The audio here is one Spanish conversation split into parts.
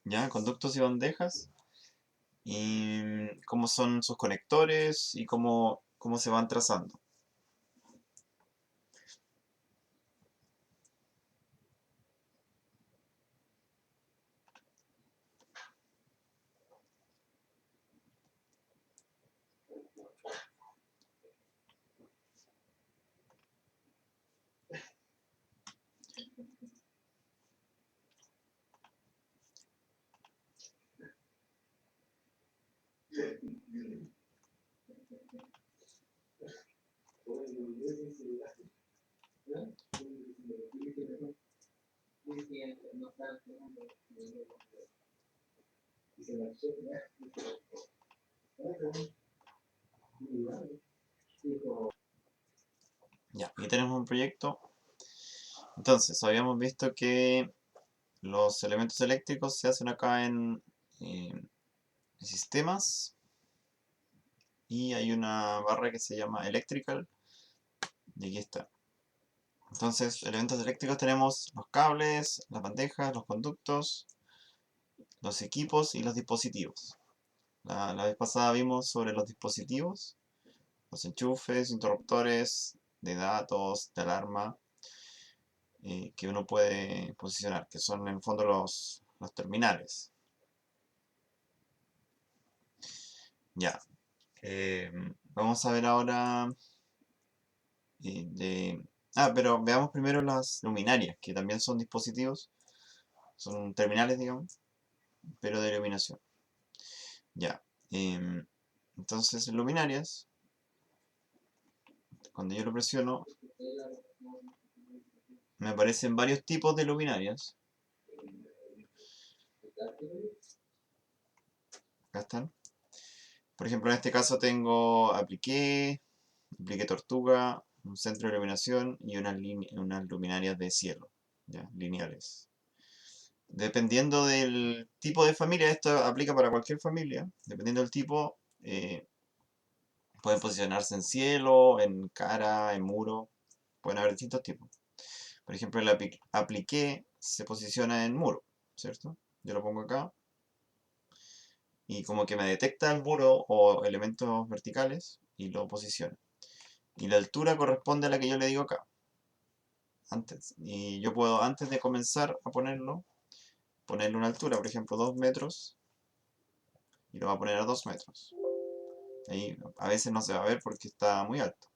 ¿ya? Conductos y bandejas, y cómo son sus conectores y cómo se van trazando. Ya, aquí tenemos un proyecto. Entonces, habíamos visto que los elementos eléctricos se hacen acá en sistemas, y hay una barra que se llama electrical, y aquí está. Entonces, elementos eléctricos tenemos los cables, las bandejas, los conductos, los equipos y los dispositivos. La vez pasada vimos sobre los dispositivos, los enchufes, interruptores de datos, de alarma, que uno puede posicionar, que son en el fondo los terminales. Ya. Vamos a ver ahora pero veamos primero las luminarias, que también son dispositivos, son terminales, digamos, pero de iluminación. Ya. Entonces, luminarias, cuando yo lo presiono, me aparecen varios tipos de luminarias. Acá están. Por ejemplo, en este caso tengo apliqué tortuga, un centro de iluminación y unas luminarias de cielo, ¿ya? Lineales. Dependiendo del tipo de familia, esto aplica para cualquier familia, dependiendo del tipo, pueden posicionarse en cielo, en cara, en muro, pueden haber distintos tipos. Por ejemplo, el apliqué se posiciona en muro, ¿cierto? Yo lo pongo acá y como que me detecta el muro o elementos verticales y lo posiciona. Y la altura corresponde a la que yo le digo acá, antes. Y yo puedo, antes de comenzar a ponerle una altura, por ejemplo, 2 metros, y lo voy a poner a 2 metros. Ahí a veces no se va a ver porque está muy alto.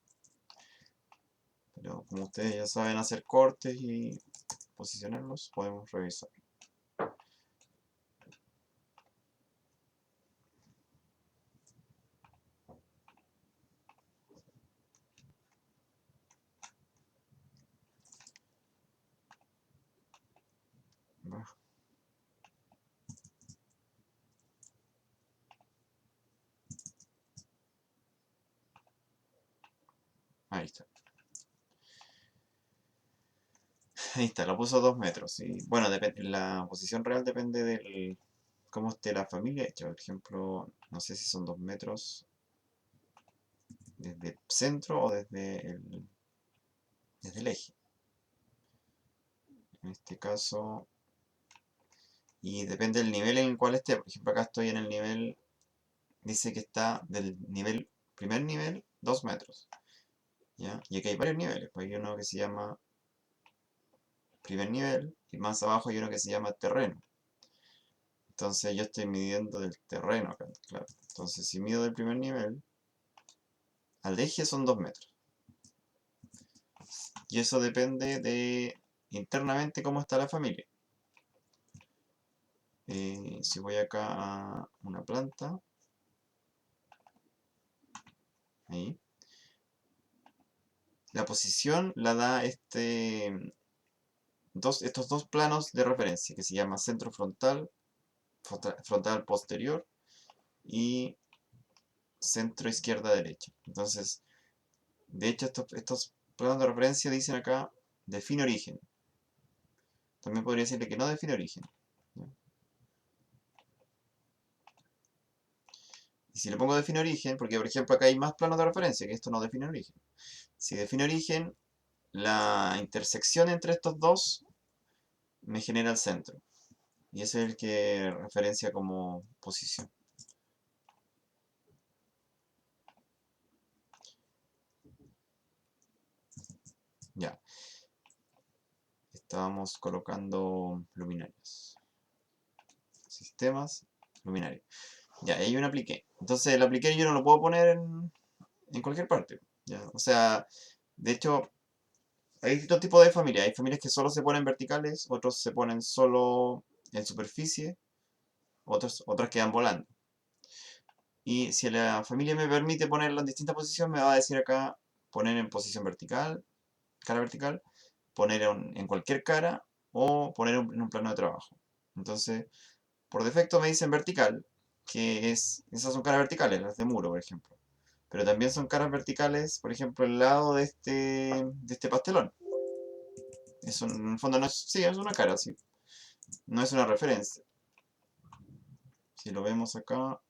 Pero como ustedes ya saben hacer cortes y posicionarlos, podemos revisar. Ahí está. Ahí está, lo puso a 2 metros. Y bueno, la posición real depende de cómo esté la familia hecha. Por ejemplo, no sé si son 2 metros desde el centro o desde el eje. En este caso, y depende del nivel en el cual esté. Por ejemplo, acá estoy en el nivel, dice que está del primer nivel, 2 metros. ¿Ya? Y aquí hay varios niveles. Pues hay uno que se llama primer nivel y más abajo hay uno que se llama terreno. Entonces yo estoy midiendo del terreno acá, claro. Entonces si mido del primer nivel, al eje son 2 metros. Y eso depende de internamente cómo está la familia. Si voy acá a una planta, ahí, la posición la da estos dos planos de referencia, que se llama centro frontal, frontal posterior y centro izquierda derecha. Entonces, de hecho, estos planos de referencia dicen acá, define origen. También podría decirle que no define origen. ¿Ya? Y si le pongo define origen, porque por ejemplo acá hay más planos de referencia, que esto no define origen. Si define origen, la intersección entre estos dos me genera el centro. Y ese es el que referencia como posición. Ya. Estábamos colocando luminarias. Sistemas, luminarias. Ya, ahí yo un apliqué. Entonces el apliqué yo no lo puedo poner en cualquier parte. ¿Ya? O sea, de hecho, hay distintos tipos de familias. Hay familias que solo se ponen verticales, otros se ponen solo en superficie, otras quedan volando. Y si la familia me permite ponerlo en distintas posiciones, me va a decir acá poner en posición vertical, cara vertical, poner en cualquier cara o poner en un plano de trabajo. Entonces, por defecto me dicen vertical, esas son caras verticales, las de muro, por ejemplo. Pero también son caras verticales, por ejemplo, el lado de este pastelón. Eso en el fondo no es, sí, es una cara, sí. No es una referencia. Si lo vemos acá,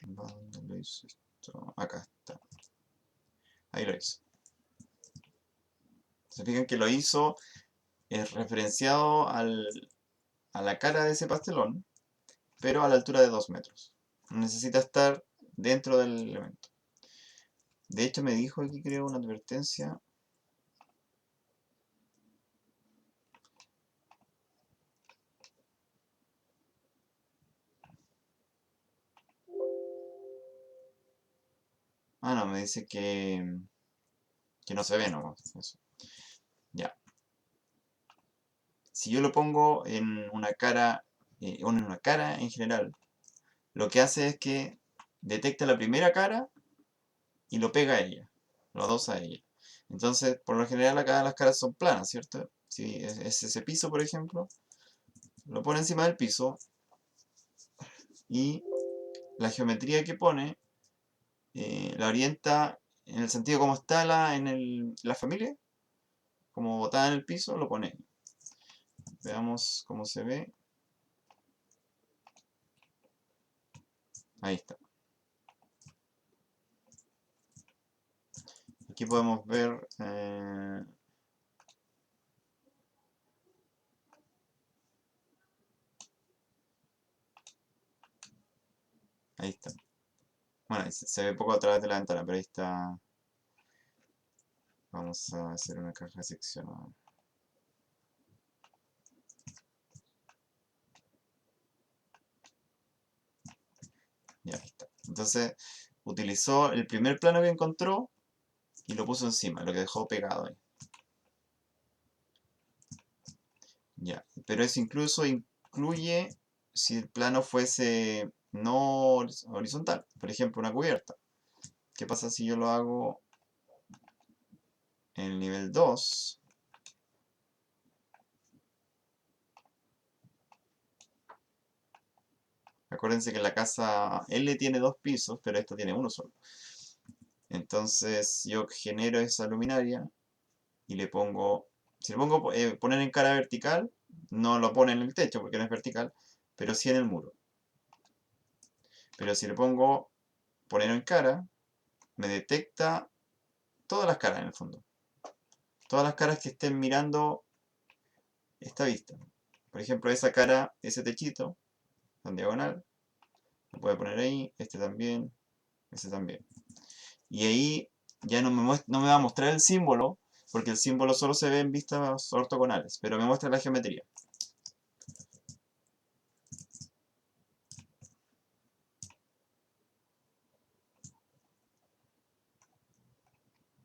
¿dónde lo hizo esto? Acá está. Ahí lo hizo. Se fijan que lo hizo referenciado a la cara de ese pastelón, pero a la altura de 2 metros. Necesita estar dentro del elemento. De hecho, me dijo aquí, creo, una advertencia. Ah, no, me dice que no se ve nomás. Eso. Ya. Si yo lo pongo en una cara en general, lo que hace es que detecta la primera cara y lo pega a ella, lo adosa a ella. Entonces, por lo general acá las caras son planas, ¿cierto? Si es ese piso, por ejemplo, lo pone encima del piso y la geometría que pone la orienta en el sentido como está la familia, como botada en el piso, lo pone. Veamos cómo se ve. Ahí está. Aquí podemos ver ahí está. Bueno, ahí se ve poco a través de la ventana, pero ahí está. Vamos a hacer una caja seccionada. Ya, ahí está. Entonces, utilizó el primer plano que encontró y lo puso encima, lo que dejó pegado ahí. Ya, pero eso incluso incluye si el plano fuese no horizontal, por ejemplo, una cubierta. ¿Qué pasa si yo lo hago en el nivel 2? Acuérdense que la casa L tiene 2 pisos, pero esta tiene uno solo. Entonces yo genero esa luminaria y le pongo, si le pongo poner en cara vertical, no lo pone en el techo porque no es vertical, pero sí en el muro. Pero si le pongo poner en cara, me detecta todas las caras en el fondo. Todas las caras que estén mirando esta vista. Por ejemplo, esa cara, ese techito, en diagonal, lo puede poner ahí, este también, ese también. Y ahí ya no me va a mostrar el símbolo, porque el símbolo solo se ve en vistas ortogonales, pero me muestra la geometría.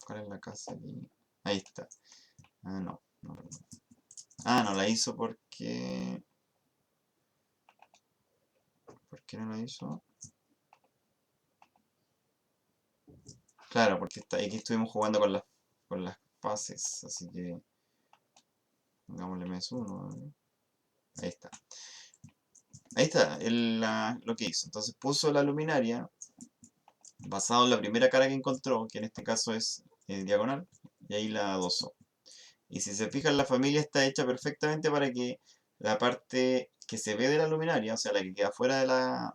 ¿Cuál es la casa aquí? Ahí está. Ah, no. Ah, no la hizo porque... ¿Por qué no la hizo? Claro, porque aquí estuvimos jugando con las fases, así que... Pongámosle -1. Ahí está. Ahí está lo que hizo. Entonces puso la luminaria basado en la primera cara que encontró, que en este caso es diagonal, y ahí la adosó. Y si se fijan, la familia está hecha perfectamente para que la parte que se ve de la luminaria, o sea, la que queda fuera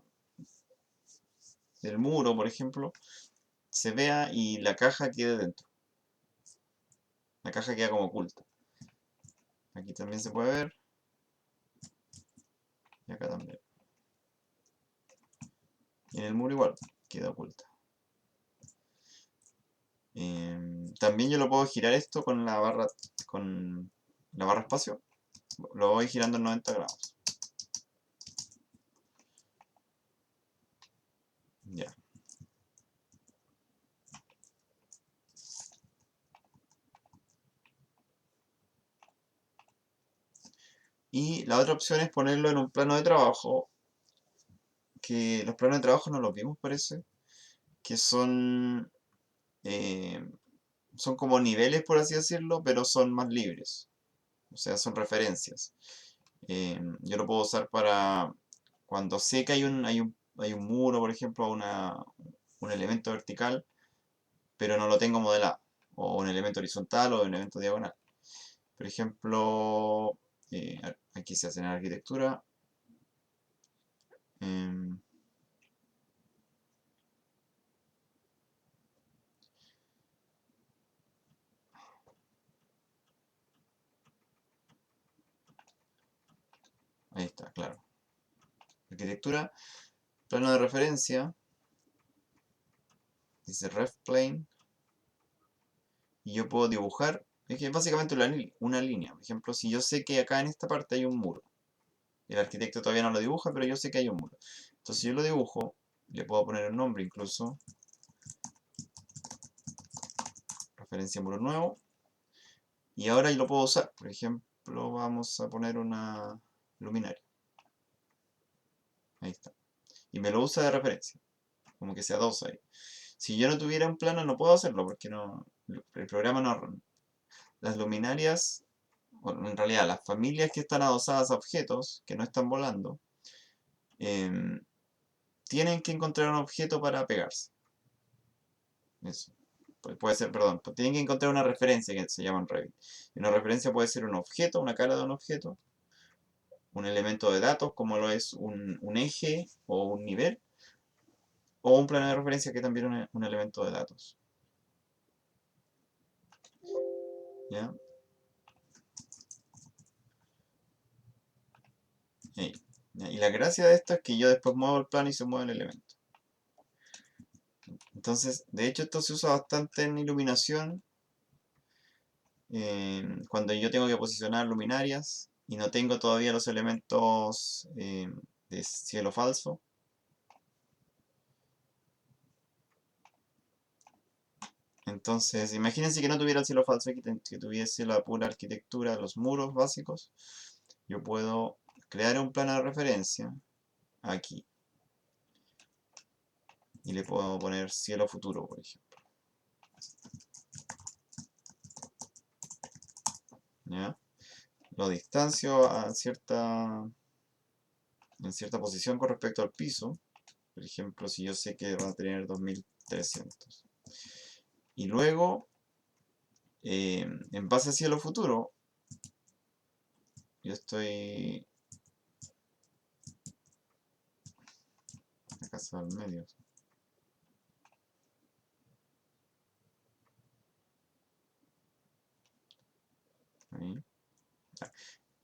del muro, por ejemplo, se vea y la caja quede dentro. La caja queda como oculta. Aquí también se puede ver. Y acá también. Y en el muro igual, queda oculta. También yo lo puedo girar esto con la barra espacio. Lo voy girando en 90 grados. Ya. Y la otra opción es ponerlo en un plano de trabajo, que los planos de trabajo no los vimos, parece, que eh, son como niveles, por así decirlo, pero son más libres. O sea, son referencias. Yo lo puedo usar para cuando sé que hay un muro, por ejemplo, un elemento vertical, pero no lo tengo modelado. O un elemento horizontal o un elemento diagonal. Por ejemplo, aquí se hace en arquitectura. em, Ahí está, claro. Arquitectura, plano de referencia, dice ref plane, y yo puedo dibujar, es que es básicamente una línea. Por ejemplo, si yo sé que acá en esta parte hay un muro, el arquitecto todavía no lo dibuja, pero yo sé que hay un muro. Entonces yo lo dibujo, le puedo poner el nombre incluso, referencia muro nuevo, y ahora yo lo puedo usar. Por ejemplo, vamos a poner una luminaria. Ahí está. Y me lo usa de referencia, como que se adosa ahí. Si yo no tuviera un plano no puedo hacerlo porque el programa no. Las luminarias, bueno, en realidad las familias que están adosadas a objetos que no están volando, em, tienen que encontrar un objeto para pegarse. Eso. Puede ser, perdón, tienen que encontrar una referencia que se llama en Revit. Y una referencia puede ser un objeto, una cara de un objeto, un elemento de datos como lo es un eje o un nivel, o un plano de referencia que también es un elemento de datos. ¿Ya? Ahí. ¿Ya? Y la gracia de esto es que yo después muevo el plano y se mueve el elemento. Entonces, de hecho esto se usa bastante en iluminación, cuando yo tengo que posicionar luminarias y no tengo todavía los elementos de cielo falso. Entonces, imagínense que no tuviera el cielo falso, que tuviese la pura arquitectura, los muros básicos. Yo puedo crear un plano de referencia aquí y le puedo poner cielo futuro, por ejemplo. ¿Ya? Lo distancio en cierta posición con respecto al piso. Por ejemplo, si yo sé que va a tener 2300. Y luego, en base a cielo futuro, yo estoy acá al medio. Ahí.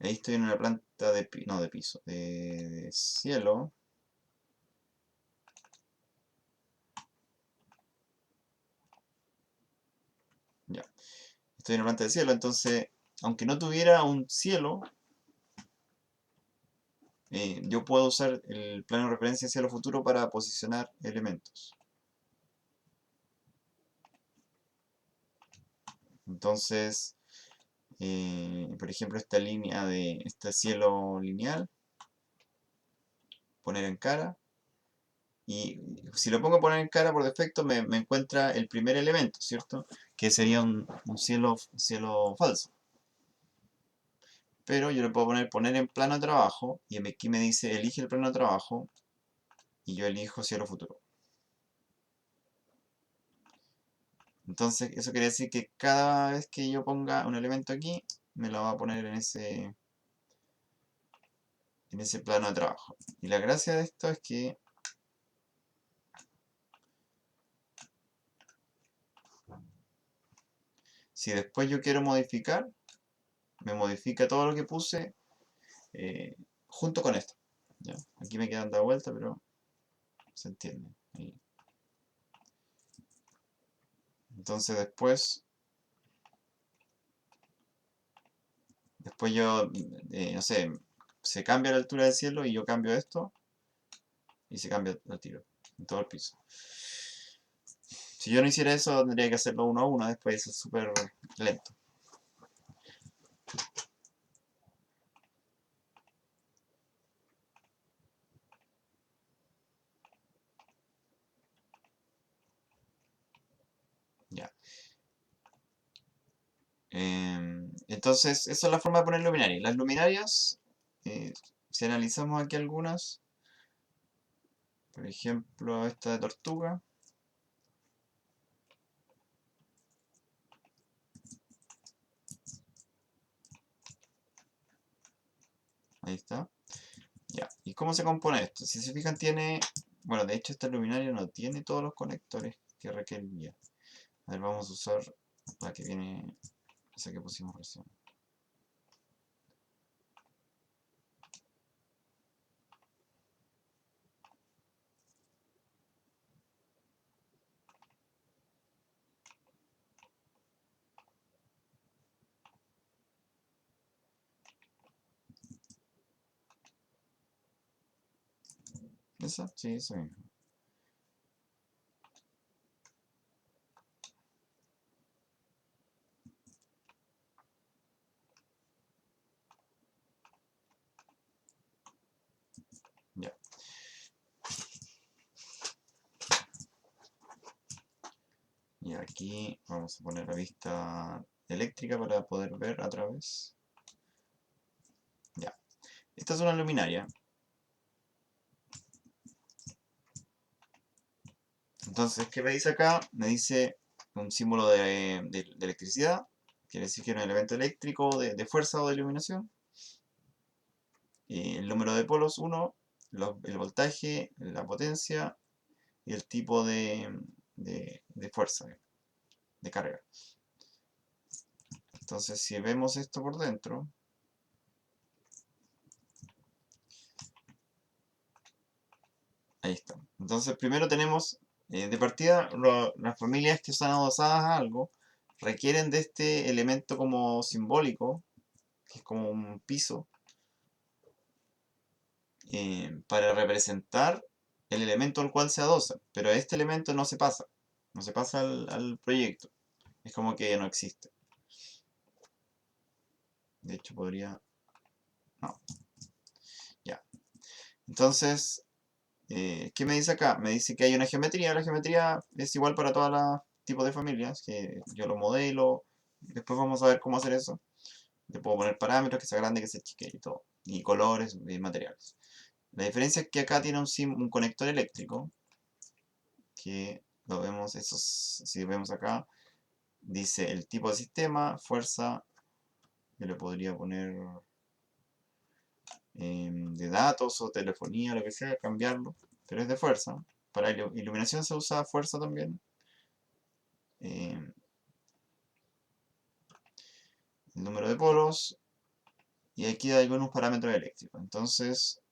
Ahí estoy en una planta no, de piso, de cielo. Ya. Estoy en una planta de cielo, entonces, aunque no tuviera un cielo, yo puedo usar el plano de referencia cielo futuro para posicionar elementos. Entonces, por ejemplo, esta línea de este cielo lineal, poner en cara. Y si lo pongo a poner en cara por defecto, me encuentra el primer elemento, ¿cierto? Que sería un cielo falso. Pero yo le puedo poner en plano de trabajo y aquí me dice elige el plano de trabajo y yo elijo cielo futuro. Entonces, eso quiere decir que cada vez que yo ponga un elemento aquí, me lo va a poner en ese plano de trabajo. Y la gracia de esto es que si después yo quiero modificar, me modifica todo lo que puse eh, junto con esto. ¿Ya? Aquí me quedan dando vuelta, pero se entiende. Ahí. Entonces después yo, no sé, se cambia la altura del cielo y yo cambio esto y se cambia el tiro en todo el piso. Si yo no hiciera eso, tendría que hacerlo uno a uno, después eso es súper lento. Ya. Entonces, esa es la forma de poner luminarias. Las luminarias, si analizamos aquí algunas, por ejemplo, esta de tortuga. Ahí está. Ya. ¿Y cómo se compone esto? Si se fijan, tiene... Bueno, de hecho esta luminaria no tiene todos los conectores que requeriría. A ver, vamos a usar la que viene... Esa que pusimos recién. ¿Esa? Sí, esa misma. Ya. Y aquí vamos a poner la vista eléctrica para poder ver a través. Ya. Esta es una luminaria. Entonces, ¿qué me dice acá? Me dice un símbolo de electricidad. Quiere decir que es un elemento eléctrico de fuerza o de iluminación. Y el número de polos 1, el voltaje, la potencia y el tipo de fuerza, de carga. Entonces, si vemos esto por dentro, ahí está. Entonces, primero tenemos, de partida, las familias que están adosadas a algo requieren de este elemento como simbólico, que es como un piso, para representar el elemento al cual se adosa. Pero este elemento no se pasa al proyecto. Es como que no existe. De hecho, podría... No, ya. Entonces, ¿qué me dice acá? Me dice que hay una geometría. La geometría es igual para todos los tipos de familias, que yo lo modelo. Después vamos a ver cómo hacer eso. Le puedo poner parámetros, que sea grande, que sea chiquito y todo. Y colores y materiales. La diferencia es que acá tiene un conector eléctrico, que lo vemos, si vemos acá, dice el tipo de sistema, fuerza, yo le podría poner de datos o telefonía, lo que sea, cambiarlo, pero es de fuerza. Para iluminación se usa fuerza también. El número de polos y aquí hay algunos parámetros eléctricos. Entonces,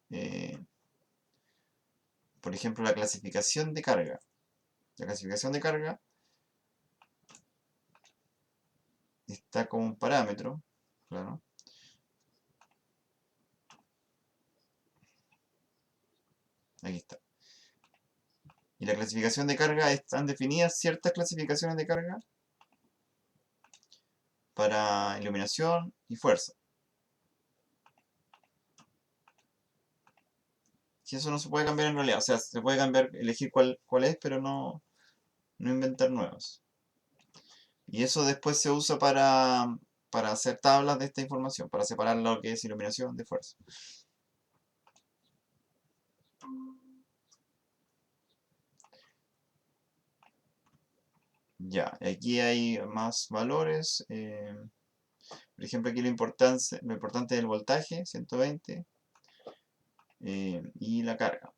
por ejemplo, la clasificación de carga. La clasificación de carga está como un parámetro, claro. Aquí está. Y la clasificación de carga, están definidas ciertas clasificaciones de carga para iluminación y fuerza. Y eso no se puede cambiar en realidad. O sea, se puede cambiar, elegir cuál es, pero no inventar nuevos. Y eso después se usa para hacer tablas de esta información, para separar lo que es iluminación de fuerza. Ya, aquí hay más valores. Por ejemplo, aquí lo importante es el voltaje, 120, y la carga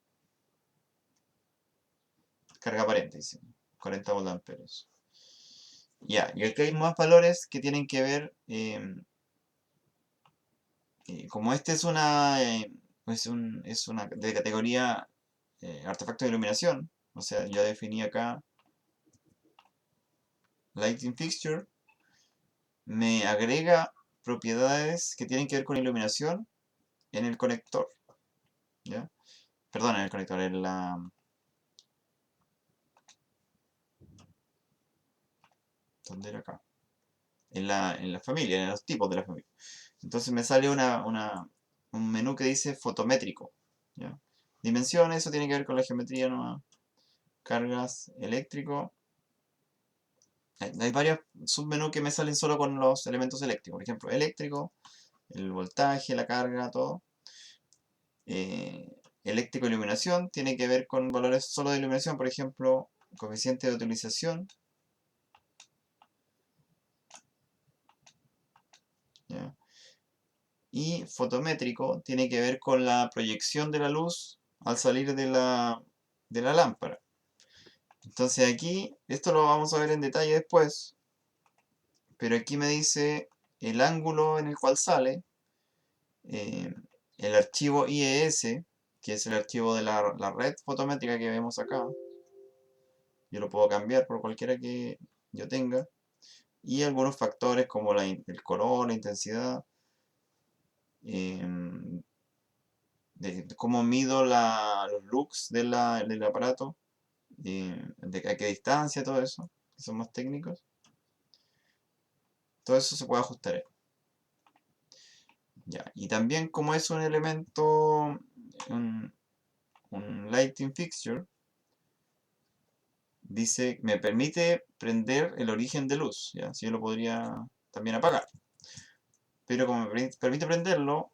aparente, dice, 40 voltamperios. Ya, y aquí hay más valores que tienen que ver, como este es una de categoría artefacto de iluminación, o sea, yo definí acá lighting fixture, me agrega propiedades que tienen que ver con iluminación en el conector, ¿ya? Perdón, en el conector, en la... ¿Dónde era acá? En la familia, en los tipos de la familia. Entonces me sale un menú que dice fotométrico, ¿ya? Dimensiones, eso tiene que ver con la geometría nomás. Cargas, eléctrico. Hay varios submenús que me salen solo con los elementos eléctricos. Por ejemplo, eléctrico, el voltaje, la carga, todo. Eh, eléctrico, iluminación, tiene que ver con valores solo de iluminación, por ejemplo, coeficiente de utilización, ¿ya? Y fotométrico tiene que ver con la proyección de la luz al salir de la lámpara. Entonces aquí, esto lo vamos a ver en detalle después, pero aquí me dice el ángulo en el cual sale, eh, el archivo IES, que es el archivo de la red fotométrica que vemos acá. Yo lo puedo cambiar por cualquiera que yo tenga. Y algunos factores como el color, la intensidad, em, de cómo mido los lux del aparato, a qué distancia, todo eso, que son más técnicos. Todo eso se puede ajustar ahí. Ya. Y también como es un elemento, un, un lighting fixture, dice, me permite prender el origen de luz, ¿ya? Si yo lo podría también apagar. Pero como me permite prenderlo,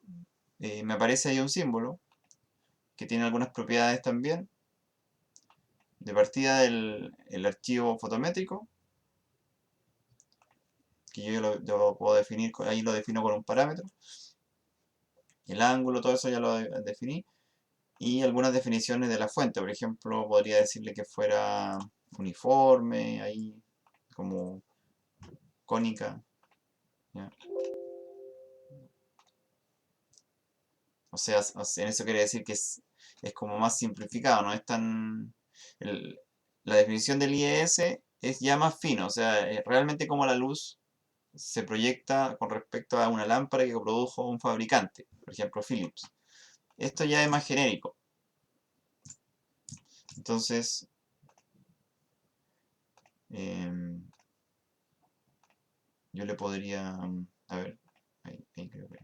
me aparece ahí un símbolo que tiene algunas propiedades también. De partida el archivo fotométrico, que yo lo puedo definir, ahí lo defino con un parámetro. El ángulo, todo eso ya lo definí. Y algunas definiciones de la fuente, por ejemplo, podría decirle que fuera uniforme, ahí como cónica, ¿ya? En eso quiere decir que es como más simplificado, no es tan... el- la definición del IES es ya más fino, o sea, realmente como la luz se proyecta con respecto a una lámpara que produjo un fabricante, por ejemplo Philips. Esto ya es más genérico. Entonces, em, yo le podría... a ver, ahí creo que...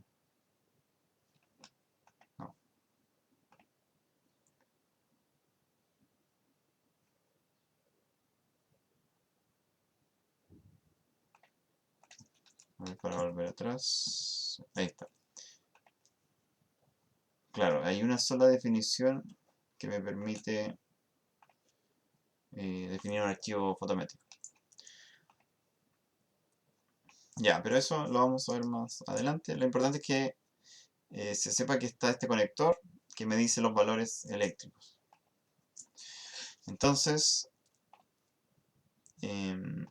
No, a ver, para volver atrás. Ahí está. Claro, hay una sola definición que me permite definir un archivo fotométrico. Ya, pero eso lo vamos a ver más adelante. Lo importante es que se sepa que está este conector que me dice los valores eléctricos. Entonces, em,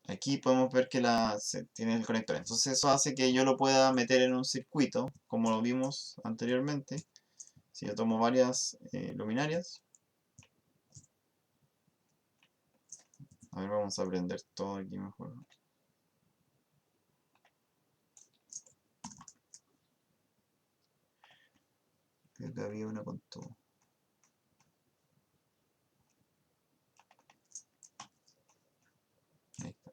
aquí podemos ver que se tiene el conector. Entonces eso hace que yo lo pueda meter en un circuito, como lo vimos anteriormente. Si yo tomo varias luminarias. A ver, vamos a aprender todo aquí mejor. Creo que había una con todo. Ahí está.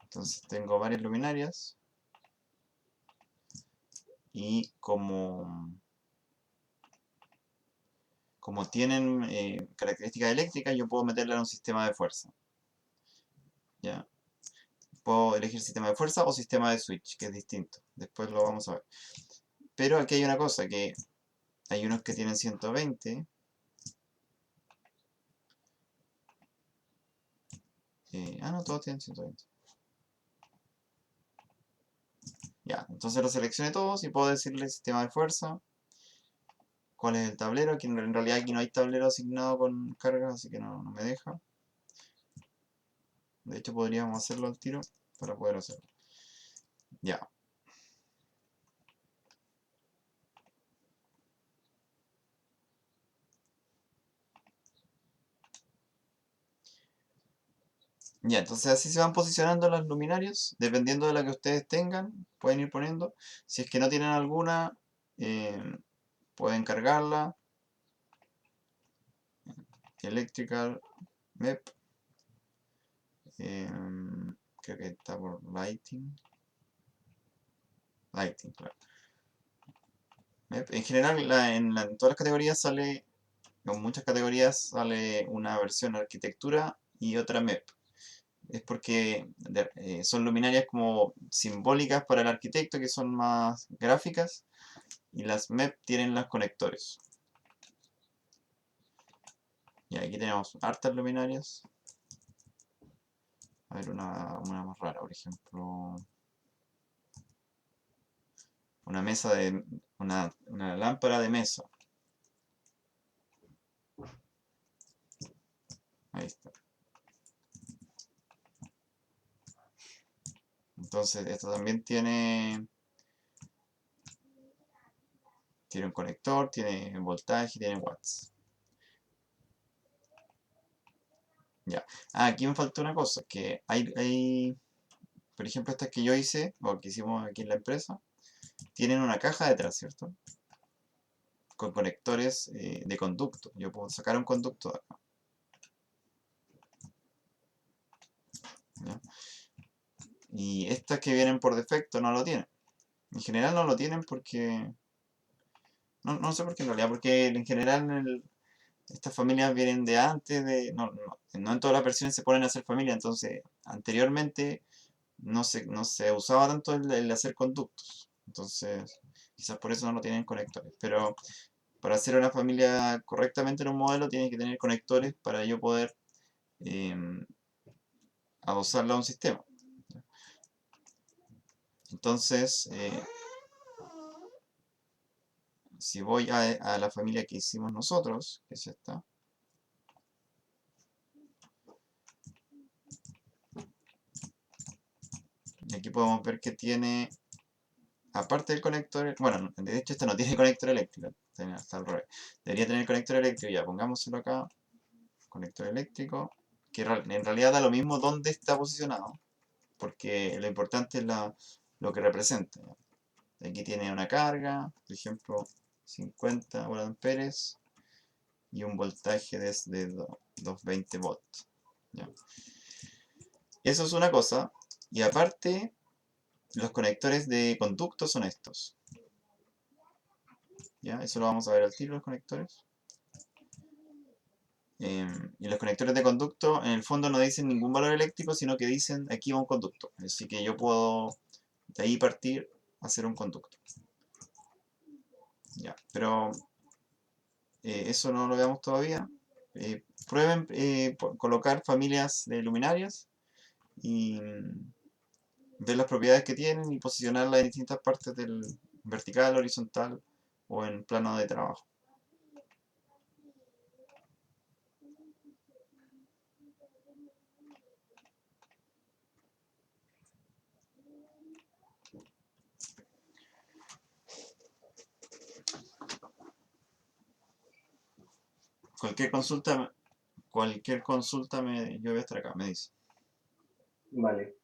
Entonces tengo varias luminarias. Y como tienen características eléctricas, yo puedo meterla en un sistema de fuerza. ¿Ya? Puedo elegir sistema de fuerza o sistema de switch, que es distinto. Después lo vamos a ver. Pero aquí hay una cosa, que hay unos que tienen 120 No, todos tienen 120. Ya, entonces lo seleccioné todos y puedo decirle sistema de fuerza, cuál es el tablero, que en realidad aquí no hay tablero asignado con cargas, así que no me deja. De hecho podríamos hacerlo al tiro para poder hacerlo. Ya. Ya, entonces así se van posicionando las luminarias, dependiendo de la que ustedes tengan, pueden ir poniendo. Si es que no tienen alguna, eh, pueden cargarla. Electrical Map. Creo que está por Lighting. Lighting, claro. Map. En general, en todas las categorías sale, en muchas categorías sale una versión arquitectura y otra MEP. Es porque son luminarias como simbólicas para el arquitecto, que son más gráficas, y las MEP tienen los conectores. Y aquí tenemos hartas luminarias. A ver, una más rara, por ejemplo. Una mesa de. Una lámpara de mesa. Ahí está. Entonces, esto también tiene un conector, tiene voltaje, tiene watts. Ya. Aquí me faltó una cosa, que por ejemplo, estas que yo hice, o que hicimos aquí en la empresa, tienen una caja detrás, ¿cierto? Con conectores de conducto. Yo puedo sacar un conducto de acá. ¿Ya? Y estas que vienen por defecto no lo tienen. En general no lo tienen porque. No sé por qué en realidad, porque en general estas familias vienen de antes de. No en todas las versiones se ponen a hacer familia, entonces anteriormente no se usaba tanto el hacer conductos. Entonces, quizás por eso no lo tienen conectores. Pero para hacer una familia correctamente en un modelo, tiene que tener conectores para yo poder adosarla a un sistema. Entonces, si voy a la familia que hicimos nosotros, que es esta, y aquí podemos ver que tiene, aparte del conector, bueno, de hecho esta no tiene conector eléctrico, está al revés. Debería tener conector eléctrico, ya pongámoselo acá, conector eléctrico, que en realidad da lo mismo dónde está posicionado, porque lo importante es lo que representa. Aquí tiene una carga, por ejemplo, 50 amperes y un voltaje de 220 volts. ¿Ya? Eso es una cosa. Y aparte, los conectores de conducto son estos. ¿Ya? Eso lo vamos a ver al tiro, los conectores. Y los conectores de conducto en el fondo no dicen ningún valor eléctrico, sino que dicen aquí va un conducto. Así que yo puedo de ahí partir a hacer un conducto. Ya, pero eso no lo veamos todavía. Prueben colocar familias de luminarias y ver las propiedades que tienen y posicionarlas en distintas partes del vertical, horizontal o en plano de trabajo. Cualquier consulta, yo voy a estar acá, me dice. Vale.